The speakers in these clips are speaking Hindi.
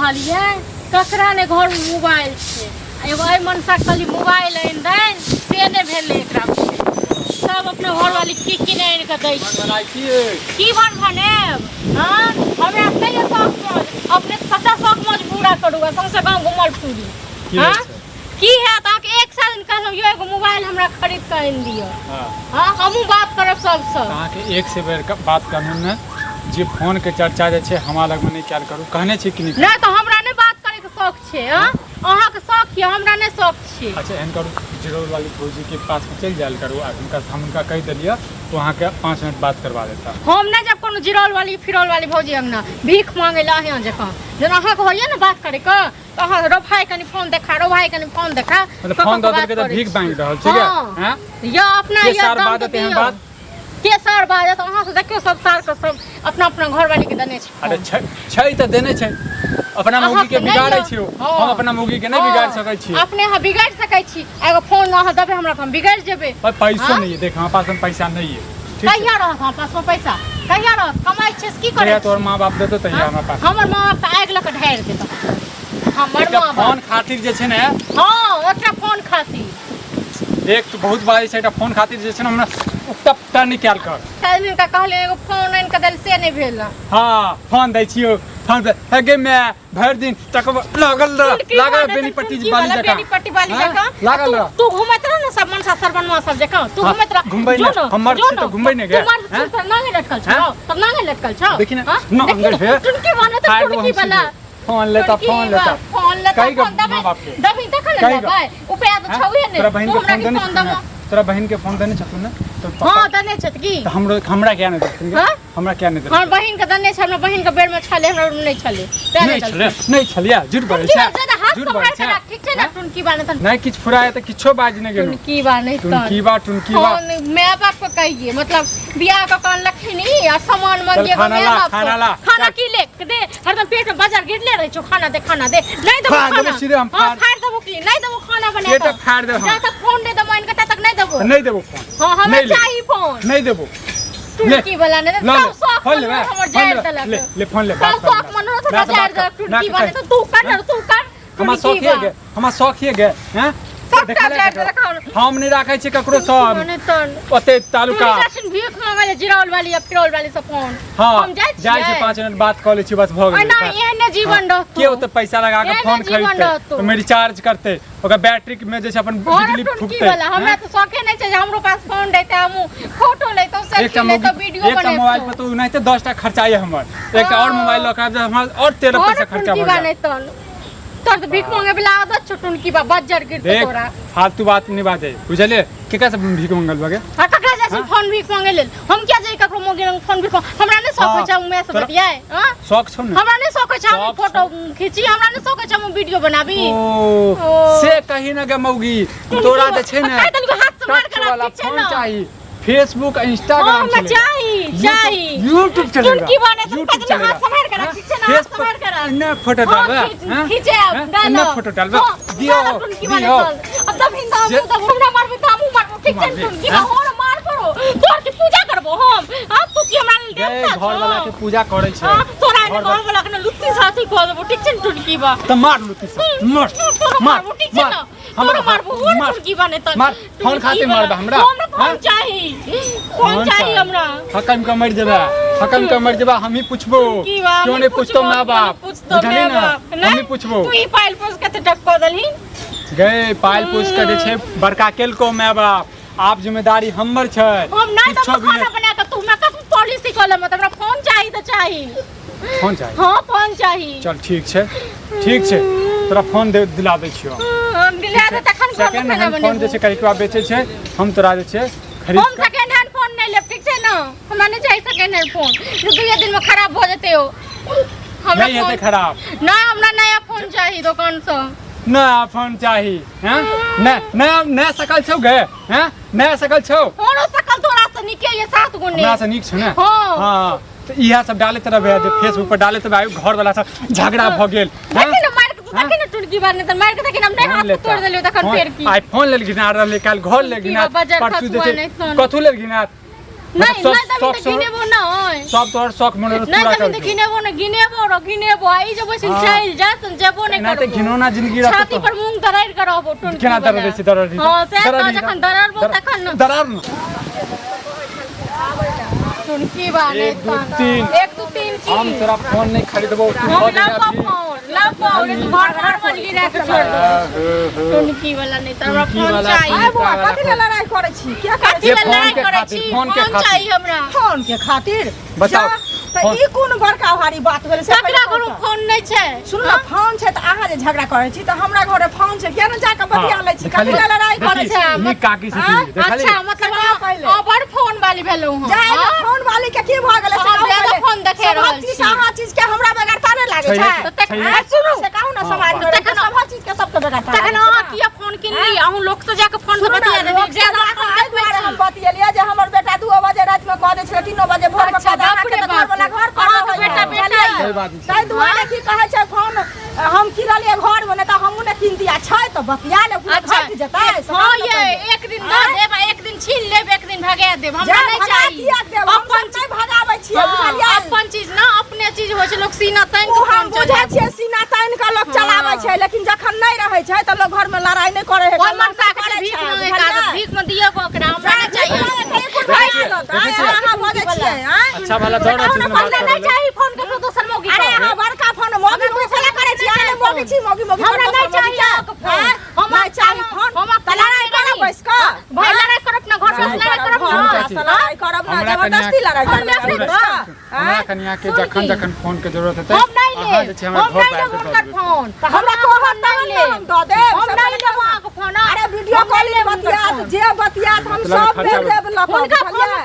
कहलिए ककरा ने घर में मोबाइल छे एगो आई मनसा खाली मोबाइल आइन देन से ने भेले एकरा सब अपने घर वाली की ने आइन के दै की बन भनेब हां हमरा से ये शौक अपने सबटा शौक मजबूरा करूगा सबसे गांव घुमल फिरी हां की है ताके एक साल कहलो यो एगो मोबाइल हमरा खरीद के आइन दियो हां हमहु बात करब सबसे ताके एक से बेर बात करनु ने जे फोन के चर्चा जे छे हमरा लग में नहीं कैल करू कहने छी कि नहीं तो हमरा ने बात करे के शौक छे हां अहाँ के शौक है हमरा ने शौक छे अच्छा एहन करू जिरोल वाली फौजी के पास में चल जायल करू आ उनका कह दिलिए तो वहां के 5 मिनट बात करवा देता हम ने जब कोनो जिरोल वाली फिरोल वाली फौजी अंगना भीख मांगे ला यहाँ जका जन अहाँ के होइए ना बात करे के तो अहाँ रो भाई कनी फोन देखा रो भाई कनी फोन देखा मतलब फोन दे के तो भीख मांग रहल ठीक है हां या अपना या बात देते हैं बात के सर बात तो अहाँ से देखियो सब साल के सब अपना अपना घर वाली के देने छै अरे छै त देने छै अपना मुगी के बिगाड़ै छियो हम अपना मुगी के नहीं बिगाड़ सकै छी अपने हम बिगाड़ सकै छी एगो फोन अहाँ देबे हमरा त हम बिगाड़ जेबे पर पैसा नहीं है देख हमरा पास में पैसा नहीं है कहिया रहत हमरा पास में पैसा कहिया रहत कमाई छै की करे तोर मां बाप देतो तहिया हमरा पास हमर मां बाप आग लक ढार देता हमर मां बाप फोन खातिर जे छै ने हां ओकरा फोन खातिर एक तो बहुत बार छै फोन खातिर जे छै ने हमरा उक्ता निकाल कर काल का कहले एगो फोन आइन के देल से नहीं भेल हां फोन दै छियो फोन पे हेगे मैं भर दिन तक लागल बेनीपट्टी वाली जगह बेनीपट्टी वाली जगह लागल तू घुमत रह ना सब मनसा सरबनवा सब जगह तू घुमत रह घुमबै ना हमर से तो घुमबै ने गे हैं तो नांगे लटकल छ तब नांगे लटकल छ देखि ना नांगे है टुनकी बने तो टुनकी वाला फोन लेता कई दबी देखल ले भाई ऊपर तो छौए ने तोरा बहन के फोन देने छतु ना तो हां देने छत की तो हमरा क्या नहीं देथिन हमरा क्या नहीं देथिन हां बहन के देने छ हमरा बहन के बेर में छले हमरा नहीं छलिया झूठ बोलै छ झूठ बोलै छ ठीक छै ना टुनकी बाने त नहीं किछ फुराए त किछो बाज नहीं गेलो टुनकी बाने त टुनकी बा मैं बाप को कहिए मतलब बियाह का कान लखनी और सामान मांगिए को मैं बाप खाना की ले दे हरदम पेट में बाजार गिरले रह छो खाना दे नहीं दो खाना फाड़ दबो की नहीं दबो खाना बने पेट फाड़ दे जा तक फोन दे दो इनका तक नहीं देबो फोन हां हमें चाहिए फोन नहीं देबो टुनकी वाला ने सब शौक फोन ले हमर जाय तलक ले फोन ले सब शौक मन तो जाय दे टुनकी वाले तो तू कर हमार शौक है गे हैं हम नहीं राखै छी ककरो सब ओते तालुका भीख मांगले जिराउल वाली या फिरोल वाली सब फोन हम जाय छी 5 मिनट बात कर ले छी बस भ गेल ना एने जीवन रह के ओते पैसा लगा के फोन खरीदते तो मेरी चार्ज करते ओकर बैटरी में जे अपन बिजली फूकते हमरा तो शौके नहीं छै हमरो पास फोन देते हम फोटो लेतो सेल्फी लेतो वीडियो बनाते एक मोबाइल पे तो नहीं 10 टा खर्चाए हमर एक और मोबाइल लगा हमर और 13 पैसा खर्चा हो तोर तो भीख मांगे वाला आदत छ टुनकी बा बज्जर गिरते तोरा फालतू बात नहीं बात है बुझले केकरा से भीख मांगल बगे हां ककरा जाय फोन भीख मांगे लेल हम क्या जाय ककरो मांगे फोन भीख हमरा ने शौक छै मैं से बतियाए हां शौक छ न हमरा ने शौक छै हम फोटो खींची हमरा ने शौक छै हम वीडियो बनाबी से कहीं न गे मौगी तोरा दे छै न हाथ से मार के वाला फोन चाहिए फेसबुक इंस्टाग्राम चाहिए यूट्यूब चलेगा टुनकी बने तो पहले हाथ से मार के ठीक छै ना हाथ से मार के ना फोटो डालबा खींचे डालो ना फोटो डालबा दियो अब तब हिंदा हमरा मारबे त हमहु मारबो ठीक छै टुनकी और मार करो तोर की पूजा करबो हम अब तू की हमरा देवता घर वाला के पूजा करे छै तोरा घर वाला के लुत्ती साथी कह देबो ठीक छै टुनकी बा त मार लुत्ती साथी मार ठीक छै ना हमरा मारबो टुनकी बने त मार फोन खाते मारबा हमरा फोन चाहिए हमरा हकम का मर जेबा हकम का मर जेबा हम ही पूछबो क्यों नहीं पूछतो मां बाप बुझली ना हम ही पूछबो तू ही पाइल पोस के टक्को दलही गए पाइल पोस के दे छै बड़का केल को मां बाप आप जिम्मेदारी हमर छै हम नहीं तो खाना बना के तू मैं कब पॉलिसी कॉलम में हमरा फोन चाहिए तो चाहिए फोन चाहिए हां फोन चाहिए चल ठीक छै तोरा फोन दे दिला दै छियो दिला दे तखन सेकंड हैंड फोन जे छै कहिकवा बेचे छै हम तोरा जे छै खरीद हम सेकंड हैंड फोन नहीं लेब ठीक छै ना हमरा नहीं चाहिए सेकंड हैंड फोन जो 2 दिन में खराब हो जेते हो हमरा नहीं हेते खराब ना हमरा नया फोन चाहिए दुकान से नया फोन चाहिए हैं नया सकल छौ गे हैं नया सकल छौ और सकल तोरा से निके ये 7 गुने हमरा से निक छ ना हां तो इहा सब डाले तरह फेसबुक पर डाले तो घर वाला सब झगड़ा भ गेल देखि ना मार के तू देखि ना टुनकी बार ने त मार के देखि हम नहीं हाथ तोड़ देलियो तखन फेर की आईफोन ले गिना रहले काल घर ले गिना परसू देते कथु ले गिना नहीं नहीं तभी गिनेबो ना होय सब तोहर शौक मन पूरा नहीं कर तभी गिनेबो ना गिनेबो आई जब बस चल जा तुम जबो नहीं ना ते घिनौना जिंदगी रहत छाती पर मूंग दरार करबो टुन केना दर्द दै छै दर्द हां से तो जखन दरारबो तखन दरार न टुन की बात है 1 2 3 हम तोरा फोन नहीं खरीदबो तू खो दे अभी लापो घर पर गिरा के छोड़ दो टुन की वाला नहीं तोरा फोन चाहिए कथि ले लड़ाई करै छी क्या करै कथि ले लड़ाई करै छी फोन चाहिए हमरा फोन के खातिर बताओ त ई कोन बड़का भारी बात भेल से ककरा घर फोन नहीं छै सुन ना फोन छै त अहाँ जे झगड़ा करै छी त हमरा घरे फोन छै किया न जाके बतिया लै छी कथि ले लड़ाई करै छी ई काकी से देखली अच्छा मतलब अबर फोन वाली भेलौ हम जाय फोन वाली के की भ गेलै से फोन देखे रहल छी सब चीज के हमरा बेगर ताने लागे छै सुनु से कहू ना समाज में सब चीज के सबके बेगर ताने तखन अहाँ किया फोन किनली अहूँ लोग से जाके फोन से बतिया देली ज्यादा एहि दुआरे हम बतियलिए जे हमर बेटा 2 बजे रात में कह दै छै 3 बजे भोर में कह दै छै घर वाला घर पर बेटा ताहि दुआरे की कहै छै फोन हम किनलिए घर में त हमहु ने किन दिया छै त बतिया ले घट जेतै हां ये एक दिन दे देब एक दिन छीन लेब एक दिन भगा देब हमरा नहीं चाहिए अपन चीज भगाबै छियै बुझलियै अपन चीज ना अपने चीज होय छै लोग सीना तान के हम बुझै छियै सीना तान के लोग चलाबै छै लेकिन जखन नहीं रहै छै त लोग घर में लड़ाई नहीं करे है कोन मनसा के भीख मांगे कागज भीख में दियो ओकरा हमरा नहीं चाहिए अहाँ बजै छियै अच्छा वाला दौड़ छै हमरा नहीं चाहिए फोन के तो दोसर मोगी अरे अहाँ बड़का फोन मोगी दूसरा करे छी अरे मोगी छी मोगी हमरा नहीं चाहिए हम नहीं चाहिए फोन हम लड़ाई करब बैस के भाई लड़ाई करब ना घर में लड़ाई करब ना लड़ाई करब ना जबरदस्ती लड़ाई करब हमरा कन्या के जखन जखन फोन के जरूरत हेतै हम नहीं ले अहाँ जे छै हमरा घर पर आके कर फोन हमरा को नहीं ले हम द देब हम नहीं लेब अहाँ के फोन अरे वीडियो कॉल ले बतियात जे बतियात हम सब भेज देब उनका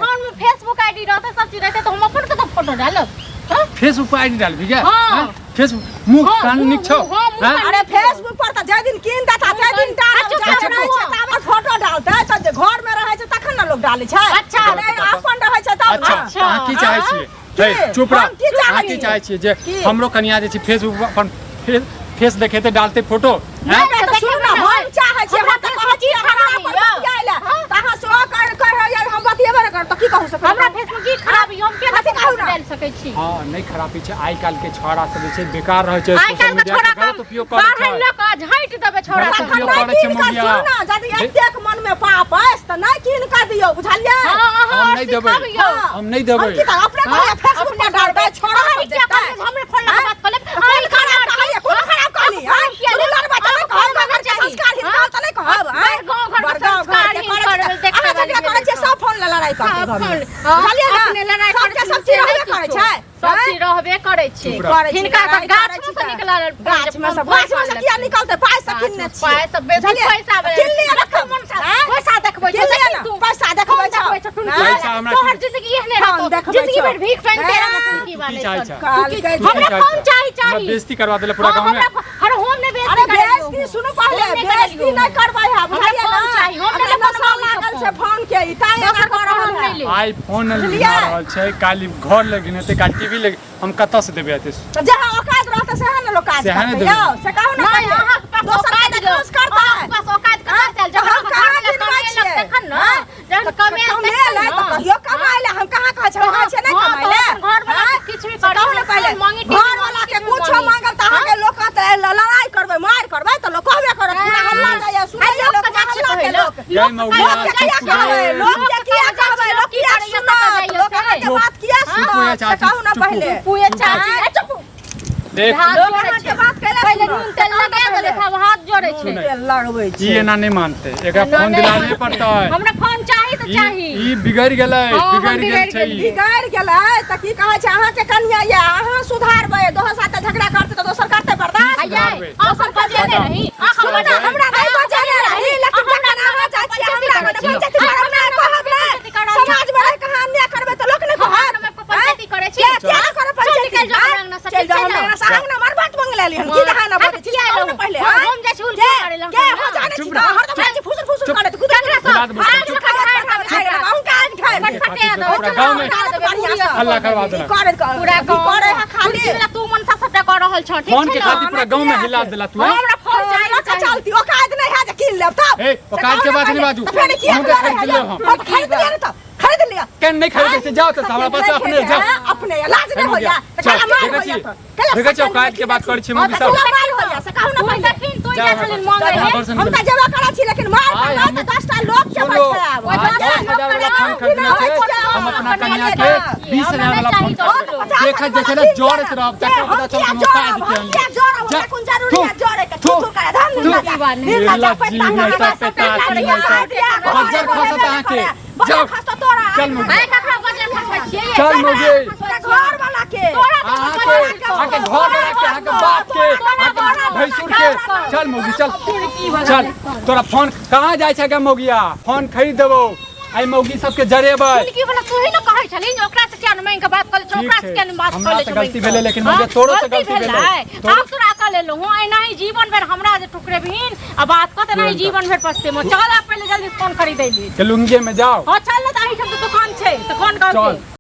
फोन में फेसबुक आईडी रहता सब चीज रहता तो हम अपन के फोटो डालब फेसबुक पर आईडी डालबी क्या फेसबुक मुख कान निक छौ अरे फेसबुक पर त जे दिन किन देता ते दिन डाल फोटो डालते त जे घर में रहै छै तखन न लोग डालै छै अच्छा अपन रहै छै तब अच्छा अहाँ की चाहै छियै चुप रह अहाँ की चाहै छियै जे हमरो कन्या जे छै फेसबुक पर अपन फेस देखेते डालते फोटो नहीं तो सुन ना हम चाहै छियै हम त कहै छी खराब बतियाइला त अहाँ सो कर हम बतियेबे न कर त की कहू से हमरा फेसबुक की खराबी हम के कथि डाल सकै छी हां नहीं खराबी छै आइ काल के छोरा सब जे छै बेकार रहै छै आइ काल के छोरा गलत उपयोग करै छै बाहर लोग झैट देबे छोरा सब उपयोग करै छै मुगिया सुन ना यदि एतेक मन में पाप अछि त नहीं किन का दियौ बुझलियै हम नहीं देबै हम नहीं देबै की त अपने को फेसबुक पर डाल दे छोरा सब देखता हमरे फोन लगा बात कर ले आई खराब कहलिए कोन खराब कहली घर के संस्कार हिनका त नहीं कहब गांव घर संस्कार हिनकर देखते वाली करे छै सब फोन ल लड़ाई करते घर में बुझलियै अपने लड़ाई सबके सब चीज रहबे करे छै सब चीज रहबे करे छै हिनका त गाछ में से निकलल गाछ में से किया निकलते पाई से किनने छी पाई से बेसी पैसा किनले रखम पैसा देखबै छै तू पैसा देखबै छै पैसा हमरा तोहर जिंदगी एहने रहतो जिंदगी भर भीख मांग तेरा मतलब की बात है हमरा फोन चाहिए बेइज्जती करवा देले पूरा गांव में अरे हम ने अरे बेइज्जती सुनो पहले बेइज्जती नहीं करबै है बुझलियै ना हम ने फोन लागल छै फोन के ई ताई एकर कर रहल है आई फोन लिया रहल छै काली घर लगिन ते काली टीवी लग हम कत से देबे आते जहां औकात रहते से है ना लोग काज करते हो से कहू ना नहीं अहाँ के पास औकात दोस्त करता है बस औकात कहां से जब हम कहां ले तखन ना जब कमे ले तो कहियो कमाई ले हम कहां कह छै नहीं कमाई ले घर वाला किछ भी कर कहू ना पहले घर वाला के कुछ मांगल त अहाँ के लोग त लड़ाई करबै मार करबै त लोग कहबे करत पूरा हल्ला जाय सुनै लोग हल्ला के लोग जय मौला लोग के किया कहबै लोग किया सुनत लोग के बात किया सुनत कहू ना पहले पुए चाची चुप देख लोग के बात पहले नून तेल लगा देले था हाथ जोड़े छै तेल लगबै छै ई एना नहीं मानते एकरा फोन दिलाने पड़ता है हमरा फोन चाहिए तो चाहिए ई बिगड़ गेलै बिगड़ गेल छै ई बिगड़ गेलै त की कहै छै अहाँ के कन्या या अहाँ सुधारबै दोहर साथे झगड़ा करते त दोसर करते बर्दाश्त आइए अपन बजे रही हमरा नहीं बजे रही लेकिन जखन अहाँ जाइ छी हमरा पंचायती करब ना कहब समाज में कहां अन्याय करबै त लोक नहीं कहत पंचायती करे छी क्या करे पंचायती चल जाओ हमरा संग ना मार बात मंगले लिहन की दहा ना बोले छी पहले हम जाइ छी उल्टी करे लम के हो जाने छी हरदम जाइ छी फुसुर फुसुर करे त कुदरा हम काज खाए फटफटे दो पूरा गांव में हल्ला करवा देला पूरा करे खाली तू मनसा सबटा कर रहल छ ठीक फोन के खातिर पूरा गांव में हिला देला तू हमरा फोन चाहिए चलती औकात नहीं है जे किन लेब तब ए औकात के बात नहीं बाजू हम खरीद लिया त खरीद लिया केन नहीं खरीदे से जाओ तो हमरा पास अपने जाओ अपने लाज नहीं होया चल देखै छी काट के बात करै छी मौगी सब माल होया से कहू ना पहिले देखिन तू जा खाली मांगे रे हम त जमा करा छी लेकिन मार त 10 टा लोग के बैठाब 10,000 वाला फोन खरीदने से हम अपना कन्या के 20,000 वाला फोन देखा देखे ना जोर से रब तक पता चल हम का दिखे जा कौन जरूरी है जोड़े के तू करे धन नीला जी में तक पे बजर खसत आहा के जाओ चल मुझे चल मुझे घर वाला के आके घर वाला के आके बाप के आके भैंसुर के चल मोगी चल तोरा फोन कहाँ जाय छै गे मोगिया फोन खरीद देबो आई मोगी सबके जरेबै की बोला तू ही न कहै छली ओकरा से क्या मैं के बात कर ले ओकरा से क्या बात कर ले हमरा से गलती भेले लेकिन मोगिया तोरो से गलती भेले हम तोरा का ले लो हूं एना ही जीवन भर हमरा जे टुकड़े बहिन अब बात को त नहीं जीवन भर पछते मो चल आप पहले जल्दी फोन खरीद ले के लुंगी में जाओ हां चल त आही सब दुकान छै दुकान का